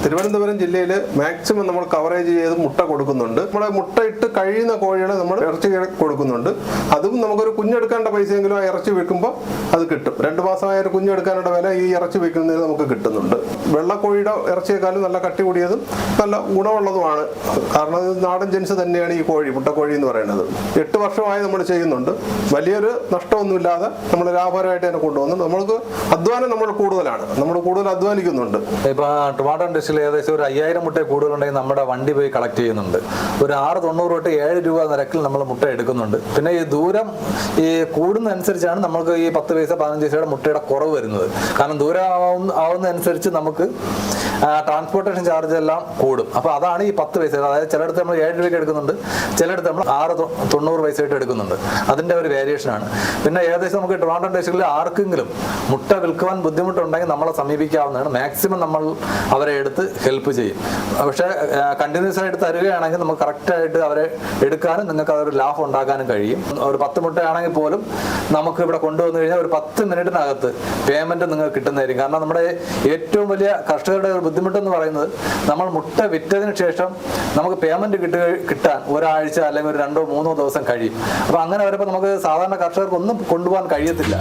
തിരുവനന്തപുരം ജില്ലയിൽ മാക്സിമം നമ്മൾ കവറേജ് ചെയ്ത് മുട്ട കൊടുക്കുന്നുണ്ട്. നമ്മുടെ മുട്ട ഇട്ട് കഴിയുന്ന കോഴികളെ നമ്മൾ ഇറച്ചി കൊടുക്കുന്നുണ്ട്. അതും നമുക്കൊരു കുഞ്ഞെടുക്കേണ്ട പൈസയെങ്കിലും ആ ഇറച്ചി വിൽക്കുമ്പോൾ അത് കിട്ടും. 2 മാസമായ ഒരു കുഞ്ഞെടുക്കാനുള്ള വില ഈ ഇറച്ചി വിൽക്കുന്നതിന് നമുക്ക് കിട്ടുന്നുണ്ട്. വെള്ളക്കോഴിയുടെ ഇറച്ചിയെക്കാളും നല്ല കട്ടി കൂടിയതും നല്ല ഗുണമുള്ളതുമാണ്. കാരണം ഇത് നാടൻ ജനിസ് തന്നെയാണ് ഈ കോഴി, മുട്ടക്കോഴി എന്ന് പറയുന്നത്. 8 വർഷമായി നമ്മൾ ചെയ്യുന്നുണ്ട്. വലിയൊരു നഷ്ടമൊന്നുമില്ലാതെ നമ്മൾ ലാഭകരമായിട്ട് തന്നെ കൊണ്ടുവന്നു. നമ്മൾക്ക് അധ്വാനം നമ്മൾ കൂടുതലാണ്, നമ്മൾ കൂടുതൽ അധ്വാനിക്കുന്നുണ്ട്. ഇപ്പൊ ട്രിവാൻഡ്രം ഡിസ്ട്രിക്റ്റിൽ ഏകദേശം ഒരു 5000 മുട്ട കൂടുതലുണ്ടെങ്കിൽ നമ്മുടെ വണ്ടി പോയി കളക്ട് ചെയ്യുന്നുണ്ട്. ഒരു 6.90 തൊട്ട് 7 രൂപ നിരക്കിൽ നമ്മൾ മുട്ട എടുക്കുന്നുണ്ട്. പിന്നെ ഈ ദൂരം ഈ കൂടുന്നതനുസരിച്ചാണ് നമുക്ക് ഈ 10 പൈസ 15 പൈസയുടെ മുട്ടയുടെ കുറവ് വരുന്നത്. കാരണം ദൂരം ആവുന്നതനുസരിച്ച് നമുക്ക് ട്രാൻസ്പോർട്ടേഷൻ ചാർജ് എല്ലാം കൂടും. അപ്പോൾ അതാണ് ഈ 10 പൈസ. അതായത് ചിലയിടത്ത് നമ്മൾ 7 രൂപയ്ക്ക് എടുക്കുന്നുണ്ട്, ചിലയിടത്ത് നമ്മൾ 6.90 പൈസയായിട്ട് എടുക്കുന്നുണ്ട്. അതിൻ്റെ ഒരു വേരിയേഷനാണ്. പിന്നെ ഏകദേശം നമുക്ക് ട്രിവാൻഡ്രം ഡിസ്ട്രിക്റ്റിൽ ആർക്കെങ്കിലും മുട്ട വിൽക്കുവാൻ ബുദ്ധിമുട്ടുണ്ടെങ്കിൽ നമ്മളെ സമീപിക്കാവുന്നതാണ്. മാക്സിമം നമ്മൾ അവരെ എടുത്ത് ഹെൽപ്പ് ചെയ്യും. പക്ഷേ കണ്ടിന്യൂസ് ആയിട്ട് തരികയാണെങ്കിൽ നമുക്ക് കറക്റ്റായിട്ട് അവരെ എടുക്കാനും നിങ്ങൾക്ക് അതൊരു ലാഭം ഉണ്ടാക്കാനും കഴിയും. ഒരു 10 മുട്ടയാണെങ്കിൽ പോലും നമുക്ക് ഇവിടെ കൊണ്ടുവന്നു കഴിഞ്ഞാൽ ഒരു 10 മിനിറ്റിനകത്ത് പേയ്മെന്റ് നിങ്ങൾക്ക് കിട്ടുന്നതായിരിക്കും. കാരണം നമ്മുടെ ഏറ്റവും വലിയ കർഷകരുടെ ഒരു ബുദ്ധിമുട്ടെന്ന് പറയുന്നത് നമ്മൾ മുട്ട വിറ്റതിന് ശേഷം നമുക്ക് പേയ്മെന്റ് കിട്ടാൻ ഒരാഴ്ച അല്ലെങ്കിൽ ഒരു 2-3 ദിവസം കഴിയും. അപ്പൊ അങ്ങനെ വരുമ്പോൾ നമുക്ക് സാധാരണ കർഷകർക്ക് ഒന്നും കൊണ്ടുപോകാൻ കഴിയത്തില്ല.